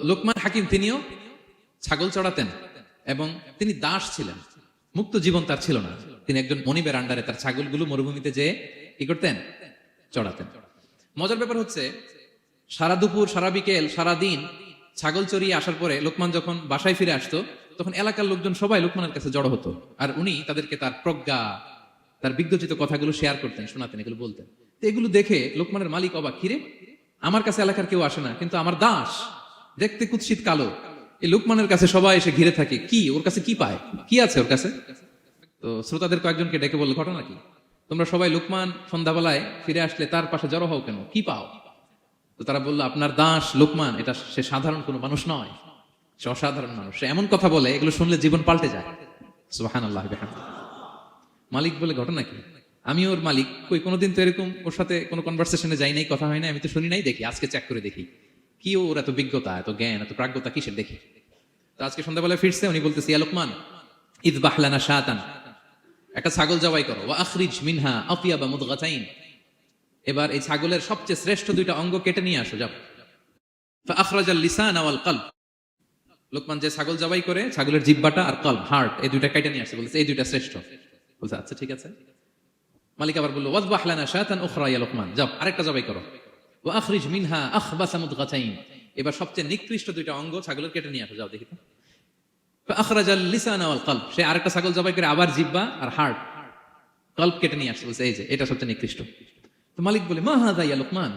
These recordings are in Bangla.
লোকমান হাকিম তিনিও ছাগল চড়াতেন এবং তিনি দাস ছিলেন, মুক্ত জীবন তার ছিল না। তিনি একজন মনিবের আন্ডারে তার ছাগলগুলো মরুভূমিতে যেয়ে কি করতেন? চড়াতেন। মজার ব্যাপার হচ্ছে, সারা দুপুর, সারা বিকেল, সারা দিন ছাগল চড়িয়ে আসার পরে লোকমান যখন বাসায় ফিরে আসতো, তখন এলাকার লোকজন সবাই লোকমানের কাছে জড়ো হতো, আর উনি তাদেরকে তার প্রজ্ঞা, তার বিজ্ঞচিত কথাগুলো শেয়ার করতেন, শোনাতেন, এগুলো বলতেন। তো এগুলো দেখে লোকমানের মালিক অবাক, কিরে, আমার কাছে এলাকার কেউ আসে না, কিন্তু আমার দাস দেখতে কুৎসিত কালো, এই লোকমানের কাছে সবাই এসে ঘিরে থাকে, কি ওর কাছে কি পায়, কি আছে ওর কাছে? তো শ্রোতাদের কয়েকজনকে ডেকে বলল, ঘটনা কি? তোমরা সবাই লোকমান সন্ধ্যাবেলায় ফিরে আসলে তার পাশে জড়ো হও কেন, কি পাও? তো তারা বললো, আপনার দাস লোকমান, এটা সে সাধারণ কোনো মানুষ নয়, সে অসাধারণ মানুষ, সে এমন কথা বলে এগুলো শুনলে জীবন পাল্টে যায়। সুবহানাল্লাহ। মালিক বলে, ঘটনা কি? আমি ওর মালিক, কই কোনোদিন তো এরকম ওর সাথে কোনো কনভারসেশনে যাই নাই, কথা হয় নাই, আমি তো শুনি নাই, দেখি আজকে চেক করে দেখি কি ওর এত বিজ্ঞতা, এত জ্ঞান, এত প্রাজ্ঞতা কিসের দেখি। তো আজকে সন্ধ্যাবেলায় ফিরছে, উনি বলতেছে, ইয়া লোকমান, ইযবাহ লানা শাতান, একটা ছাগল জবাই করো, ওয়া আখরিজ মিনহা আতিয়াবা মুদগাতাইন, এবার এই ছাগলের সবচেয়ে শ্রেষ্ঠ দুইটা অঙ্গ কেটে নিয়ে আসো, যাও। ফাআখরাজাল লিসান ওয়াল কলব, লোকমান যে ছাগল জবাই করে ছাগলের জিহ্বাটা আর কলব, হার্ট, এই দুইটা কেটে নিয়ে আসছে, বলছে এই দুইটা শ্রেষ্ঠ। বলছে আচ্ছা ঠিক আছে। মালিক আবার বলল, ওয়াযবাহ লানা শাতান উখরা ইয়া লোকমান, যাও আরেকটা জবাই করো, ওয়া আখরিজ মিনহা আখবাসা মুদগাতাইন, এবার সবচেয়ে নিকৃষ্ট দুইটা অঙ্গ ছাগলের কেটে নিয়ে আসো, যাও দেখি তো। ফাআখরাজাল লিসান ওয়াল কলব, সে আরেকটা ছাগল জবাই করে আবার জিহ্বা আর হার্ট, কলব কেটে নিয়ে আসছে, বলছে এই যে এটা সবচেয়ে নিকৃষ্ট। তো মালিক বলে, মা হাযা ইয়া লোকমান,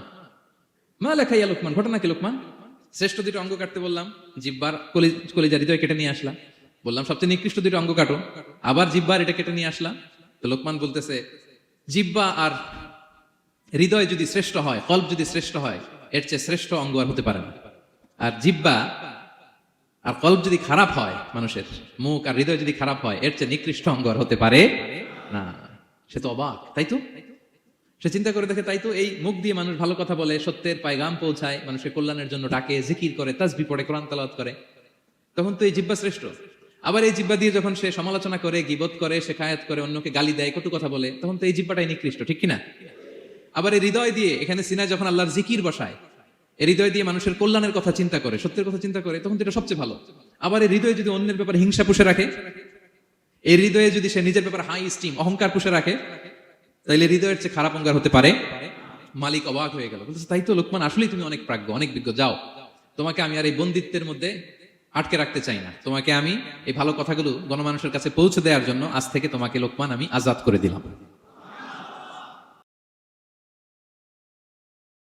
মা লাকা ইয়া লোকমান, ঘটনা কি লোকমান? শ্রেষ্ঠ দুটো অঙ্গ কাটতে বললাম, জিহ্বার কলিজা হৃদয় কেটে নিয়ে আসলাম, বললাম সবচেয়ে নিকৃষ্ট দুটো অঙ্গ কাটো, আবার জিহ্বার এটা কেটে নিয়ে আসলাম। তো লোকমান বলতেছে, জিহ্বা আর হৃদয় যদি শ্রেষ্ঠ হয়, কলব যদি শ্রেষ্ঠ হয়, এর চেয়ে শ্রেষ্ঠ অঙ্গ আর হতে পারে না। আর জিহ্বা আর কলব যদি খারাপ হয়, মানুষের মুখ আর হৃদয় যদি খারাপ হয়, এর চেয়ে নিকৃষ্ট অঙ্গ আর হতে পারে না। সে তো অবাক, তাই তো? সে চিন্তা করে দেখে, তাই তো, এই মুখ দিয়ে মানুষ ভালো কথা বলে, সত্যের পায়গাম পৌঁছায়, মানুষের কল্যাণের জন্য ডাকে, জিকির করে, তাসবিহ পড়ে, কোরআন তেলাওয়াত করে, তখন তো এই জিহ্বা শ্রেষ্ঠ। আবার এই জিহ্বা দিয়ে যখন সে সমালোচনা করে, গীবত করে, শেখায়াত করে, অন্যকে গালি দেয়, কটু কথা বলে, তখন তো এই জিহ্বাটাই নিকৃষ্ট, ঠিক কিনা? আবার এই হৃদয় দিয়ে, এখানে সিনায় যখন আল্লাহর জিকির বসায়, এই হৃদয় দিয়ে মানুষের কল্যাণের কথা চিন্তা করে, সত্যের কথা চিন্তা করে, তখন তো এটা সবচেয়ে ভালো। আবার এই হৃদয়ে যদি অন্যের ব্যাপারে হিংসা পুষে রাখে, এই হৃদয়ে যদি সে নিজের ব্যাপারে হাই স্টিম, অহংকার পুষে রাখে, তাইলে হৃদয়ের চেয়ে খারাপ অঙ্গার হতে পারে। মালিক অবাক হয়ে গেল, বলতেছে, তাই তো লোকমান, আসলেই তুমি অনেক প্রাজ্ঞ, অনেক বিজ্ঞ, যাও, তোমাকে আমি আর এই বন্দিত্বের মধ্যে আটকে রাখতে চাই না, তোমাকে আমি এই ভালো কথাগুলো গণমানুষের কাছে পৌঁছে দেওয়ার জন্য আজ থেকে তোমাকে লোকমান আমি আজাদ করে দিলাম।